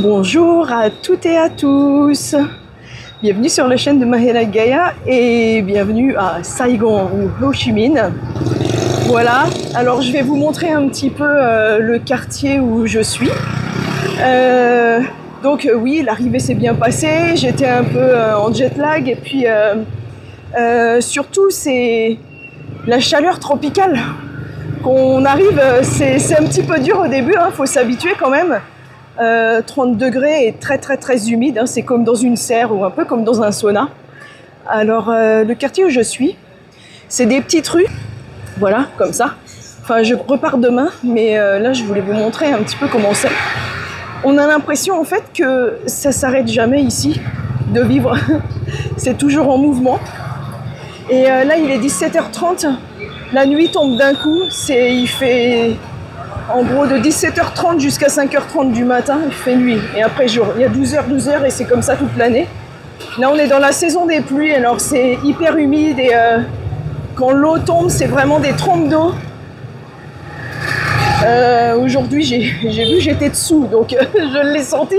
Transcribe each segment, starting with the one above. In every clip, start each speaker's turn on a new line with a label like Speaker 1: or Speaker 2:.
Speaker 1: Bonjour à toutes et à tous. Bienvenue sur la chaîne de Mahela Gaia et bienvenue à Saigon ou Ho Chi Minh. Voilà, alors je vais vous montrer un petit peu le quartier où je suis. Donc oui, l'arrivée s'est bien passée, j'étais un peu en jet lag et puis surtout c'est la chaleur tropicale. Qu'on arrive, c'est un petit peu dur au début, faut s'habituer quand même. 30 degrés et très humide, c'est comme dans une serre ou un peu comme dans un sauna. Alors le quartier où je suis, c'est des petites rues, voilà, comme ça. Enfin, je repars demain, mais là je voulais vous montrer un petit peu comment c'est. On a l'impression en fait que ça s'arrête jamais ici, de vivre. C'est toujours en mouvement. Et là il est 17h30, la nuit tombe d'un coup, il fait... En gros, de 17h30 jusqu'à 5h30 du matin, il fait nuit. Et après jour, il y a 12h et c'est comme ça toute l'année. Là, on est dans la saison des pluies, alors c'est hyper humide et quand l'eau tombe, c'est vraiment des trompes d'eau. Aujourd'hui, j'ai vu, j'étais dessous, donc je l'ai senti.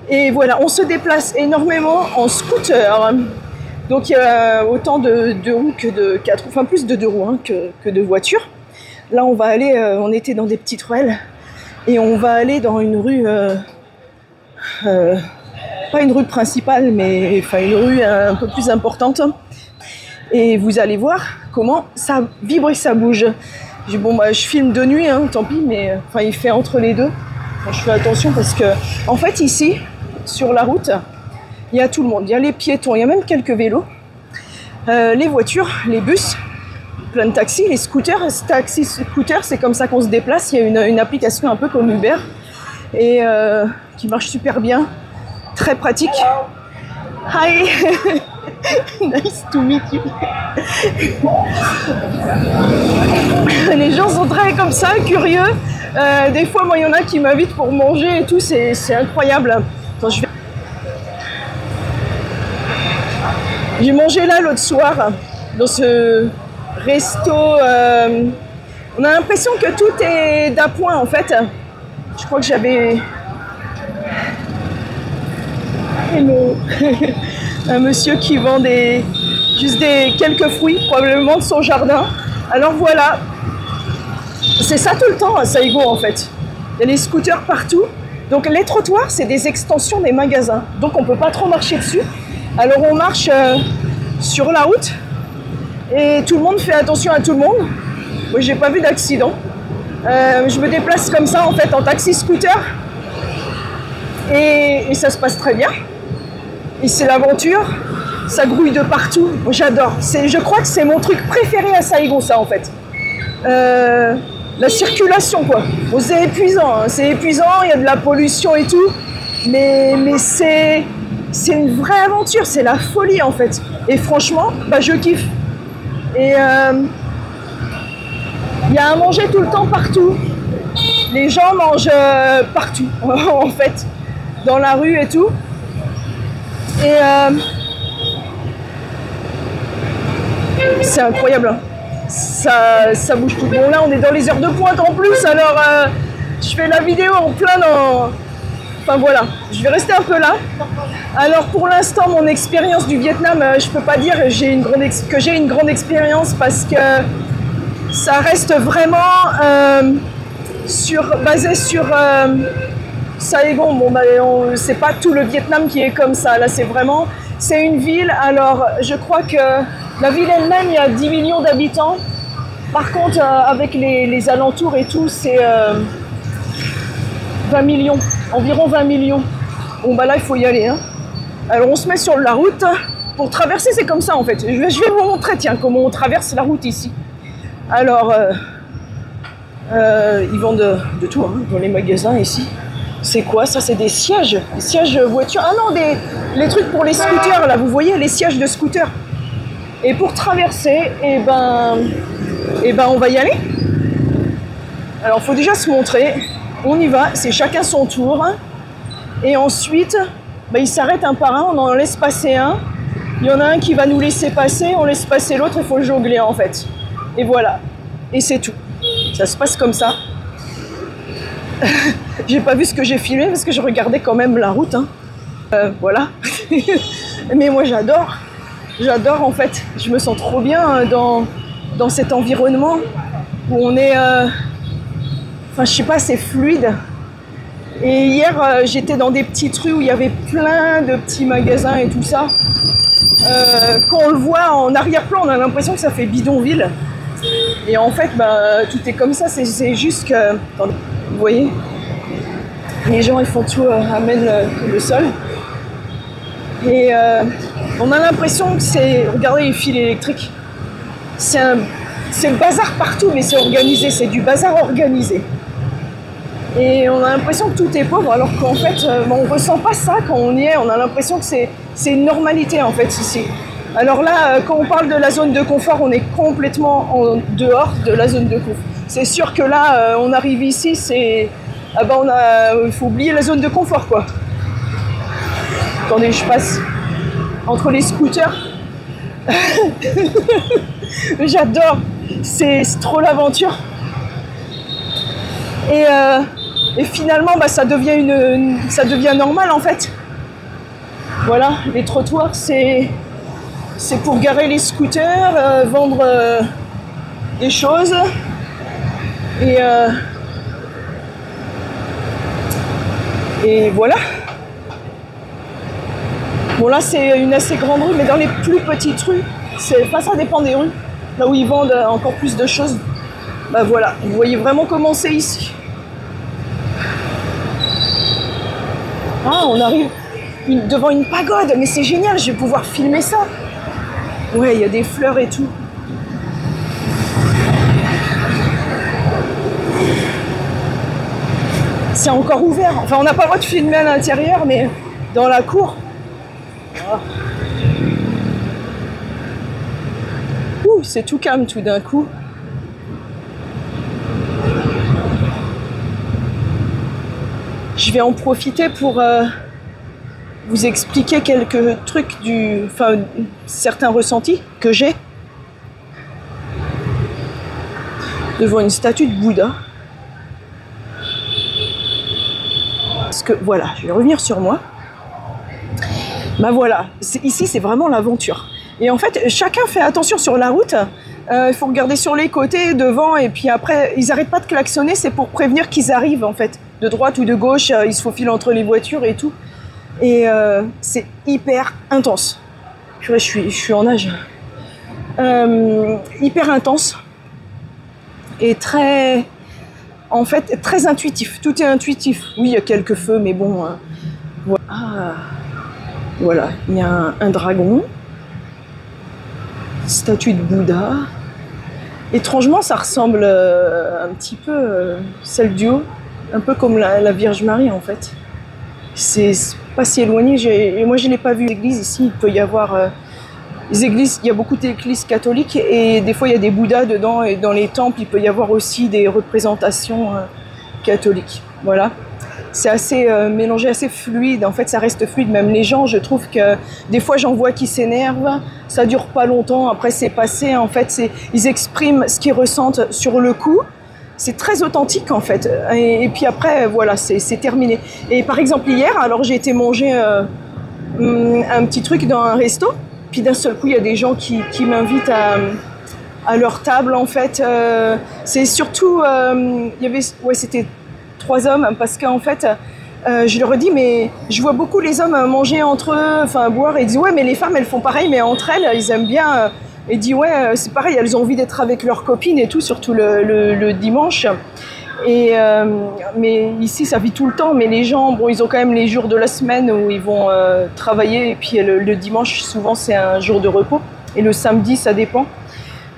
Speaker 1: Et voilà, on se déplace énormément en scooter. Donc il y a autant de deux roues que de quatre roues, enfin plus de deux roues que de voitures. Là, on va aller, on était dans des petites ruelles et on va aller dans une rue, pas une rue principale, mais enfin une rue un peu plus importante. Et vous allez voir comment ça vibre et ça bouge. Bon, bah, je filme de nuit, tant pis, mais enfin, il fait entre les deux. Je fais attention parce que, en fait, ici, sur la route, il y a tout le monde. Il y a les piétons, il y a même quelques vélos, les voitures, les bus. Plein de taxis, les scooters, taxis, scooters, c'est comme ça qu'on se déplace. Il y a une application un peu comme Uber et qui marche super bien, très pratique. Hi, nice to meet you. Les gens sont très comme ça, curieux. Des fois, moi, il y en a qui m'invitent pour manger et tout, c'est incroyable. Attends, j'ai mangé là l'autre soir dans ce resto, on a l'impression que tout est d'appoint en fait. Je crois que j'avais un monsieur qui vend juste quelques fruits, probablement de son jardin. Alors voilà, c'est ça tout le temps à Saigon en fait. Il y a les scooters partout. Donc les trottoirs, c'est des extensions des magasins. Donc on peut pas trop marcher dessus. Alors on marche sur la route. Et tout le monde fait attention à tout le monde. Moi, j'ai pas vu d'accident. Je me déplace comme ça, en fait, en taxi-scooter. Et ça se passe très bien. Et c'est l'aventure. Ça grouille de partout. Moi, j'adore. Je crois que c'est mon truc préféré à Saigon, ça, en fait. La circulation, quoi. Bon, c'est épuisant. C'est épuisant, il y a de la pollution et tout. Mais c'est une vraie aventure. C'est la folie, en fait. Et franchement, bah, je kiffe. Et il y a à manger tout le temps partout. Les gens mangent partout, en fait, dans la rue et tout. Et c'est incroyable. Ça bouge tout. Bon, là, on est dans les heures de pointe en plus, alors je fais la vidéo en plein dans... Enfin voilà, je vais rester un peu là. Alors pour l'instant, mon expérience du Vietnam, je peux pas dire que j'ai une grande expérience parce que ça reste vraiment basé sur Saigon. Bon, bah, c'est pas tout le Vietnam qui est comme ça. Là, c'est une ville. Alors, je crois que la ville elle-même, il y a 10 millions d'habitants. Par contre, avec les alentours et tout, c'est 20 millions. Environ 20 millions. Bon bah là il faut y aller. Alors on se met sur la route. Pour traverser c'est comme ça en fait. Je vais vous montrer comment on traverse la route ici. Alors ils vendent de tout dans les magasins ici. C'est quoi ça? C'est des sièges. Des sièges voitures. Ah non, les trucs pour les scooters là. Vous voyez les sièges de scooters. Et pour traverser, et ben on va y aller. Alors il faut déjà se montrer. On y va, c'est chacun son tour. Et ensuite, bah, ils s'arrêtent un par un, on en laisse passer un. Il y en a un qui va nous laisser passer, on laisse passer l'autre, il faut jongler en fait. Et voilà. Et c'est tout. Ça se passe comme ça. J'ai pas vu ce que j'ai filmé parce que je regardais quand même la route. Hein. Voilà. Mais moi j'adore. J'adore en fait. Je me sens trop bien dans cet environnement où on est... Enfin je sais pas, c'est fluide. Et hier j'étais dans des petites rues où il y avait plein de petits magasins et tout ça. Quand on le voit en arrière-plan, on a l'impression que ça fait bidonville. Et en fait, bah, tout est comme ça. C'est juste que... Attendez, vous voyez, les gens ils font tout, amènent le sol. Et on a l'impression que c'est... Regardez les fils électriques. C'est le bazar partout, mais c'est organisé. C'est du bazar organisé. Et on a l'impression que tout est pauvre, alors qu'en fait, on ne ressent pas ça quand on y est. On a l'impression que c'est une normalité, en fait, ici. Alors là, quand on parle de la zone de confort, on est complètement en dehors de la zone de confort. C'est sûr que là, on arrive ici, c'est... Ah ben il faut oublier la zone de confort, quoi. Attendez, je passe entre les scooters. J'adore. C'est trop l'aventure. Et finalement, bah, ça devient normal, en fait. Voilà, les trottoirs, c'est pour garer les scooters, vendre des choses. Et voilà. Bon là c'est une assez grande rue, mais dans les plus petites rues, ça dépend des rues. Là où ils vendent encore plus de choses. Bah voilà, vous voyez vraiment comment c'est ici. Ah, on arrive devant une pagode, mais c'est génial, je vais pouvoir filmer ça. Ouais, il y a des fleurs et tout. C'est encore ouvert. Enfin, on n'a pas le droit de filmer à l'intérieur, mais dans la cour. Oh. Ouh, c'est tout calme tout d'un coup. Je vais en profiter pour vous expliquer quelques trucs certains ressentis que j'ai devant une statue de Bouddha. Parce que voilà, je vais revenir sur moi. Ben voilà, ici c'est vraiment l'aventure. Et en fait, chacun fait attention sur la route. Il faut regarder sur les côtés, devant, et puis après, ils n'arrêtent pas de klaxonner, c'est pour prévenir qu'ils arrivent en fait. De droite ou de gauche, ils se faufilent entre les voitures et tout. Et c'est hyper intense. Je suis en nage. Hyper intense. Et très... En fait, très intuitif. Tout est intuitif. Oui, il y a quelques feux, mais bon... voilà. Ah, voilà. Il y a un dragon. Statue de Bouddha. Étrangement, ça ressemble un petit peu celle du haut. Un peu comme la Vierge Marie, en fait. C'est pas si éloigné. Moi, je n'ai pas vu l'église ici. Il peut y avoir... les églises, il y a beaucoup d'églises catholiques et des fois il y a des Bouddhas dedans, et dans les temples il peut y avoir aussi des représentations catholiques. Voilà, c'est assez mélangé, assez fluide. En fait, ça reste fluide. Même les gens, je trouve que des fois j'en vois qui s'énervent, ça dure pas longtemps. Après c'est passé. En fait, ils expriment ce qu'ils ressentent sur le coup. C'est très authentique en fait. Et puis après, voilà, c'est terminé. Et par exemple hier, alors j'ai été manger un petit truc dans un resto. Puis d'un seul coup, il y a des gens qui m'invitent à leur table, en fait. C'est surtout... c'était 3 hommes, parce qu'en fait, je leur ai dit, mais je vois beaucoup les hommes manger entre eux, enfin boire, et ils disent, ouais, mais les femmes, elles font pareil, mais entre elles, ils aiment bien... Et dit, ouais, c'est pareil, elles ont envie d'être avec leurs copines et tout, surtout le dimanche. Mais ici, ça vit tout le temps. Mais les gens, bon, ils ont quand même les jours de la semaine où ils vont travailler. Et puis le dimanche, souvent, c'est un jour de repos. Et le samedi, ça dépend.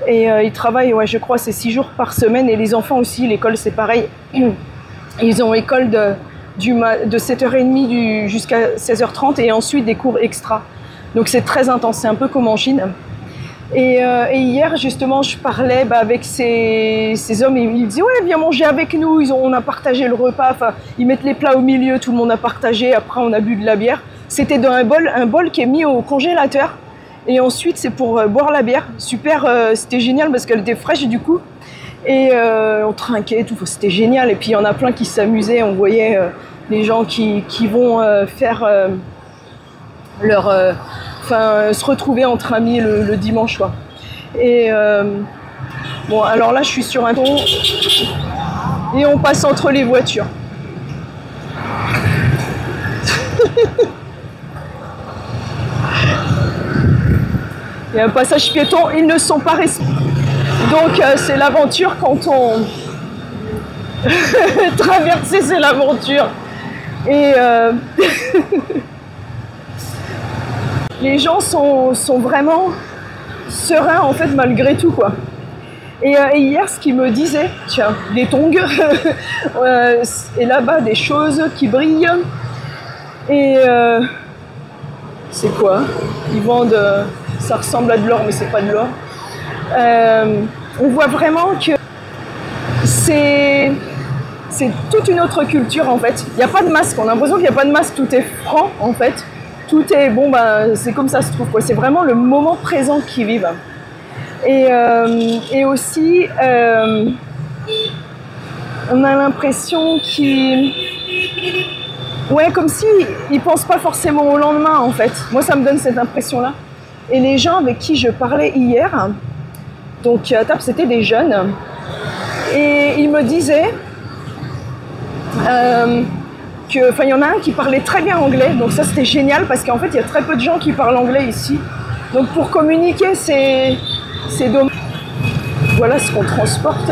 Speaker 1: Et ils travaillent, ouais, je crois, c'est 6 jours par semaine. Et les enfants aussi, l'école, c'est pareil. Ils ont école de 7h30 jusqu'à 16h30 et ensuite des cours extra. Donc c'est très intense. C'est un peu comme en Chine. Et hier, justement, je parlais avec ces hommes et ils disaient « Ouais, viens manger avec nous ». On a partagé le repas, enfin, ils mettent les plats au milieu, tout le monde a partagé, après on a bu de la bière. C'était dans un bol qui est mis au congélateur. Et ensuite, c'est pour boire la bière. Super, c'était génial parce qu'elle était fraîche du coup. Et on trinquait, tout, c'était génial. Et puis il y en a plein qui s'amusaient, on voyait les gens qui vont faire se retrouver entre amis le dimanche, quoi. Et bon, alors là je suis sur un pont et on passe entre les voitures. Il y a un passage piéton, ils ne sont pas respectés. Donc c'est l'aventure quand on traverser, c'est l'aventure. Et les gens sont vraiment sereins en fait malgré tout, quoi. Et hier, ce qu'ils me disaient, tiens, des tongs, et là-bas des choses qui brillent. Et c'est quoi? Ils vendent, ça ressemble à de l'or, mais c'est pas de l'or. On voit vraiment que c'est toute une autre culture en fait. Il n'y a pas de masque, on a l'impression qu'il n'y a pas de masque, tout est franc en fait. Tout est, bon ben, c'est comme ça se trouve, quoi. C'est vraiment le moment présent qu'ils vivent. Et aussi, on a l'impression qu'ils... Ouais, comme si ils pensent pas forcément au lendemain en fait. Moi ça me donne cette impression-là. Et les gens avec qui je parlais hier, donc à table c'était des jeunes, et ils me disaient que, enfin il y en a un qui parlait très bien anglais, donc ça c'était génial parce qu'en fait il y a très peu de gens qui parlent anglais ici. Donc pour communiquer c'est dommage. Voilà ce qu'on transporte.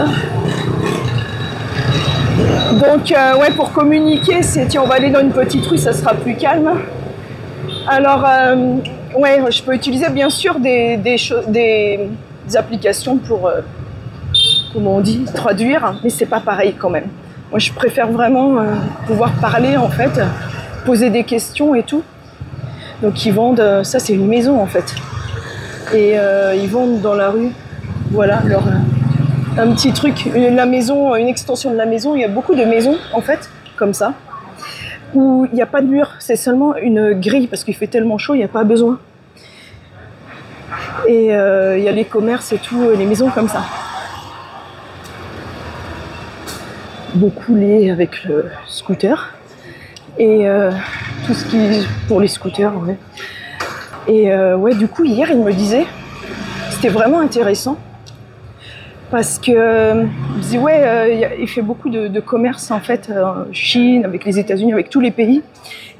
Speaker 1: Donc ouais, pour communiquer, c'est tiens, on va aller dans une petite rue, ça sera plus calme. Alors ouais, je peux utiliser bien sûr des applications pour comment on dit, traduire, mais c'est pas pareil quand même. Moi je préfère vraiment pouvoir parler en fait, poser des questions et tout. Donc ils vendent, ça c'est une maison en fait. Et ils vendent dans la rue, voilà, leur un petit truc, la maison, une extension de la maison. Il y a beaucoup de maisons en fait, comme ça, où il n'y a pas de mur, c'est seulement une grille parce qu'il fait tellement chaud, il n'y a pas besoin. Et il y a les commerces et tout, les maisons comme ça. Beaucoup liés avec le scooter et tout ce qui pour les scooters, ouais. Et ouais, du coup hier il me disait, c'était vraiment intéressant. Parce que il disait ouais, il fait beaucoup de commerce en fait en Chine, avec les États-Unis, avec tous les pays,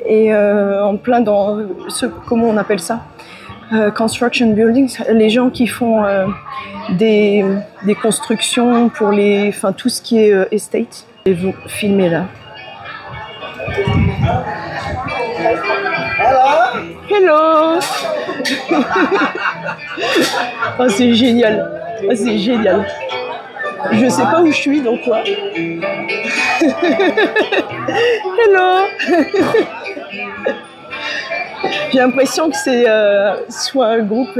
Speaker 1: et en plein dans ce, comment on appelle ça, construction buildings, les gens qui font des constructions pour les, enfin tout ce qui est estate. Et vous filmez là. Hello. Oh, c'est génial. Oh, c'est génial. Je sais pas où je suis, donc quoi. Hello. J'ai l'impression que c'est soit un groupe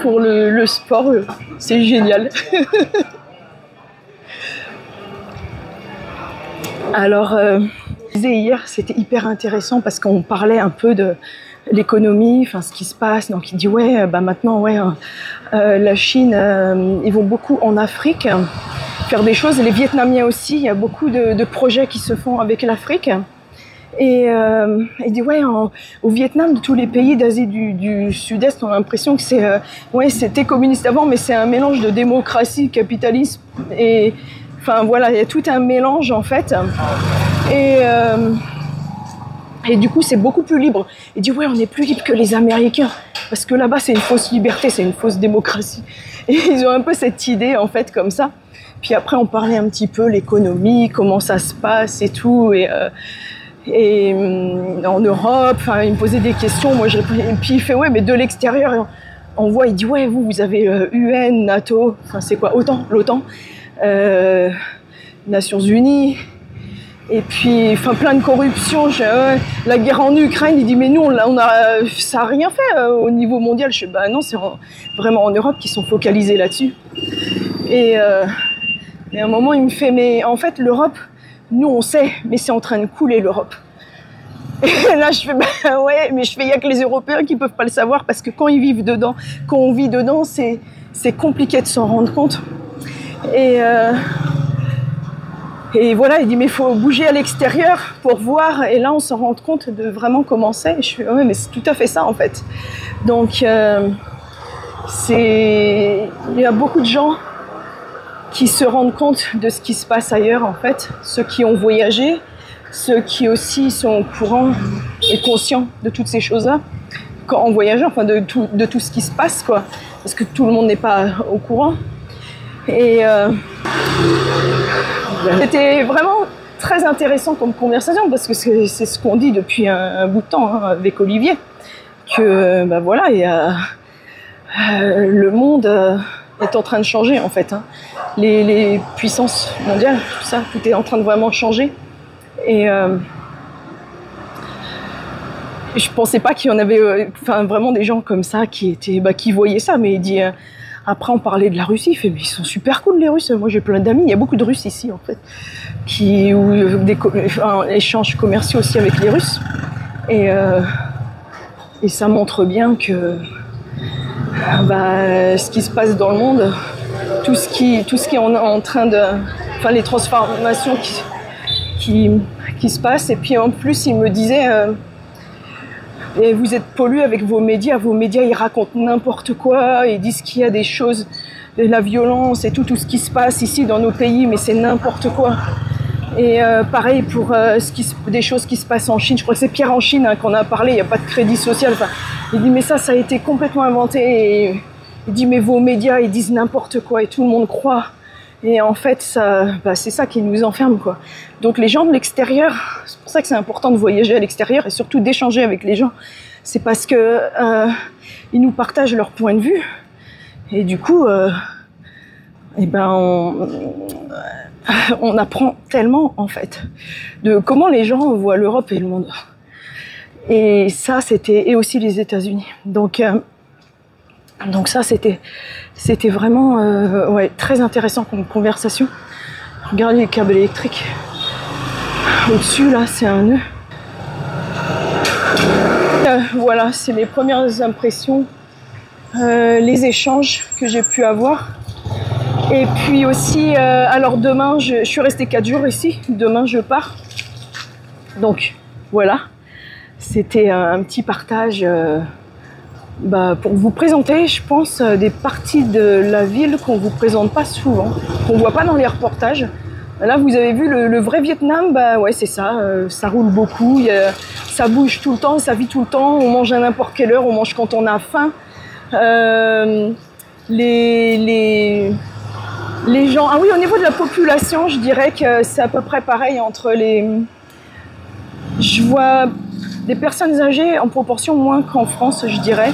Speaker 1: pour le sport. C'est génial. Alors, je disais hier, c'était hyper intéressant parce qu'on parlait un peu de l'économie, enfin ce qui se passe. Donc il dit ouais, bah maintenant ouais, la Chine, ils vont beaucoup en Afrique faire des choses. Et les Vietnamiens aussi, il y a beaucoup de projets qui se font avec l'Afrique. Et il dit ouais, au Vietnam, de tous les pays d'Asie du Sud-Est, on a l'impression que c'est ouais, c'était communiste avant, mais c'est un mélange de démocratie, capitalisme et enfin voilà, il y a tout un mélange en fait. Et du coup, c'est beaucoup plus libre. Il dit ouais, on est plus libre que les Américains parce que là-bas, c'est une fausse liberté, c'est une fausse démocratie. Et ils ont un peu cette idée en fait comme ça. Puis après, on parlait un petit peu l'économie, comment ça se passe et tout. Et en Europe, enfin, il me posait des questions. Moi, et puis il fait ouais, mais de l'extérieur, on voit. Il dit ouais, vous avez UN, NATO, enfin c'est quoi, l'OTAN. Nations Unies, et puis enfin plein de corruption. La guerre en Ukraine, il dit mais nous ça a rien fait au niveau mondial. Je dis bah non, c'est vraiment en Europe qu'ils sont focalisés là-dessus. Et à un moment il me fait mais en fait l'Europe, nous on sait, mais c'est en train de couler l'Europe. Et là je fais bah ouais, mais je fais il y a que les Européens qui peuvent pas le savoir parce que quand ils vivent dedans, quand on vit dedans, c'est compliqué de s'en rendre compte. Et voilà, il dit mais il faut bouger à l'extérieur pour voir. Et là, on se rend compte de vraiment comment c'est. Et je suis ouais, mais c'est tout à fait ça en fait. Donc, il y a beaucoup de gens qui se rendent compte de ce qui se passe ailleurs en fait. Ceux qui ont voyagé, ceux qui aussi sont au courant et conscients de toutes ces choses-là. En voyageant, enfin de tout ce qui se passe, quoi. Parce que tout le monde n'est pas au courant. Et c'était vraiment très intéressant comme conversation parce que c'est ce qu'on dit depuis un bout de temps hein, avec Olivier, que bah voilà, le monde est en train de changer en fait. Hein. Les puissances mondiales, tout ça, tout est en train de vraiment changer. Et je pensais pas qu'il y en avait, vraiment des gens comme ça qui voyaient ça, mais il dit. Après, on parlait de la Russie, il fait, mais ils sont super cool les Russes. Moi, j'ai plein d'amis. Il y a beaucoup de Russes ici, en fait, un échange commerciaux aussi avec les Russes. Et ça montre bien que ce qui se passe dans le monde, tout ce qui est en train de, les transformations qui se passent. Et puis en plus, il me disait. Et vous êtes pollué avec vos médias ils racontent n'importe quoi, ils disent qu'il y a des choses, de la violence et tout ce qui se passe ici dans nos pays, mais c'est n'importe quoi. Et pareil pour des choses qui se passent en Chine, je crois que c'est Pierre en Chine hein, qu'on a parlé, il n'y a pas de crédit social. Il dit mais ça a été complètement inventé, et il dit mais vos médias ils disent n'importe quoi et tout le monde croit. Et en fait, c'est ça qui nous enferme, quoi. Donc les gens de l'extérieur, c'est pour ça que c'est important de voyager à l'extérieur et surtout d'échanger avec les gens. C'est parce que ils nous partagent leur point de vue. Et du coup, on apprend tellement, en fait, de comment les gens voient l'Europe et le monde. Et ça, et aussi les États-Unis. Donc ça, c'était vraiment très intéressant comme conversation. Regardez les câbles électriques. Au-dessus, là, c'est un nœud. Voilà, c'est mes premières impressions, les échanges que j'ai pu avoir. Et puis aussi, alors demain, je suis restée 4 jours ici. Demain, je pars. Donc, voilà. C'était un petit partage... pour vous présenter, je pense, des parties de la ville qu'on ne vous présente pas souvent, qu'on ne voit pas dans les reportages. Là, vous avez vu le vrai Vietnam, ouais, c'est ça, ça roule beaucoup, ça bouge tout le temps, ça vit tout le temps, on mange à n'importe quelle heure, on mange quand on a faim. Les gens... Ah oui, au niveau de la population, je dirais que c'est à peu près pareil entre les... Je vois... des personnes âgées en proportion moins qu'en France, je dirais.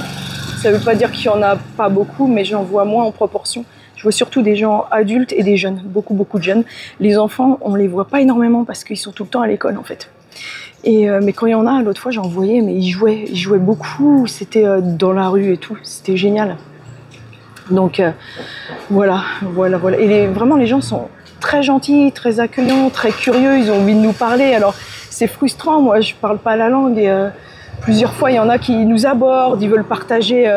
Speaker 1: Ça ne veut pas dire qu'il n'y en a pas beaucoup, mais j'en vois moins en proportion. Je vois surtout des gens adultes et des jeunes, beaucoup de jeunes. Les enfants, on ne les voit pas énormément parce qu'ils sont tout le temps à l'école en fait. Mais quand il y en a, l'autre fois j'en voyais, mais ils jouaient beaucoup, c'était dans la rue et tout, c'était génial. Donc voilà. Et vraiment les gens sont très gentils, très accueillants, très curieux, ils ont envie de nous parler. Alors c'est frustrant, moi je parle pas la langue et plusieurs fois il y en a qui nous abordent, ils veulent partager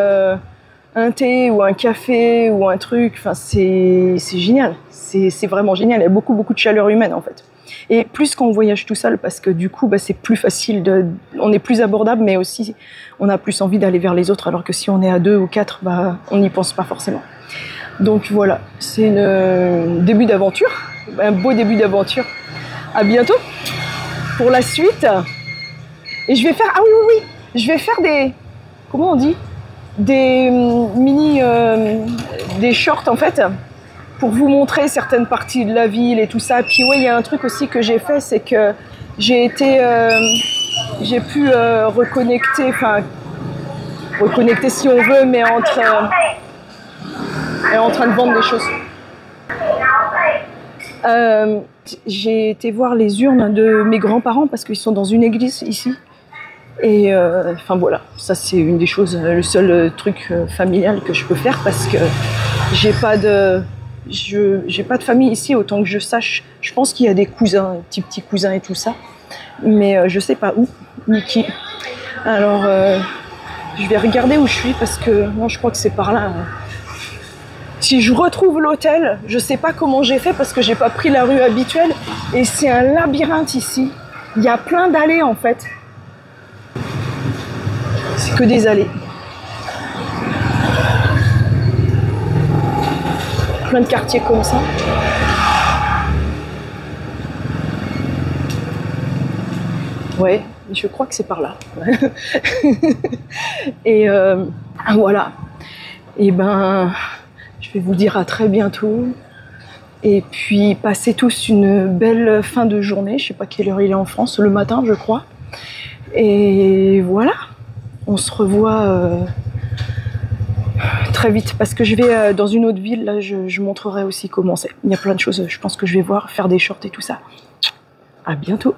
Speaker 1: un thé ou un café ou un truc, enfin c'est génial, c'est vraiment génial, il y a beaucoup de chaleur humaine en fait. Et plus qu'on voyage tout seul, parce que du coup c'est plus facile, on est plus abordable, mais aussi on a plus envie d'aller vers les autres, alors que si on est à 2 ou 4, on n'y pense pas forcément. Donc voilà, c'est le début d'aventure, un beau début d'aventure. À bientôt pour la suite. Et je vais faire, je vais faire des, comment on dit, des mini, des shorts en fait, pour vous montrer certaines parties de la ville et tout ça. Puis ouais, il y a un truc aussi que j'ai fait, c'est que j'ai pu reconnecter si on veut, mais en train de vendre des choses. J'ai été voir les urnes de mes grands-parents parce qu'ils sont dans une église ici. Et voilà, ça c'est une des choses, le seul truc familial que je peux faire parce que j'ai pas de famille ici autant que je sache. Je pense qu'il y a des cousins, des petits cousins et tout ça, mais je sais pas où ni qui. Alors je vais regarder où je suis parce que moi je crois que c'est par là. Si je retrouve l'hôtel, je sais pas comment j'ai fait parce que j'ai pas pris la rue habituelle et c'est un labyrinthe ici. Il y a plein d'allées en fait. C'est que des allées. Plein de quartiers comme ça. Ouais, je crois que c'est par là. Et voilà. Et ben, je vais vous dire à très bientôt. Et puis, passez tous une belle fin de journée. Je sais pas quelle heure il est en France, le matin, je crois. Et voilà. On se revoit très vite parce que je vais dans une autre ville. Là, je montrerai aussi comment c'est. Il y a plein de choses. Je pense que je vais voir, faire des shorts et tout ça. À bientôt.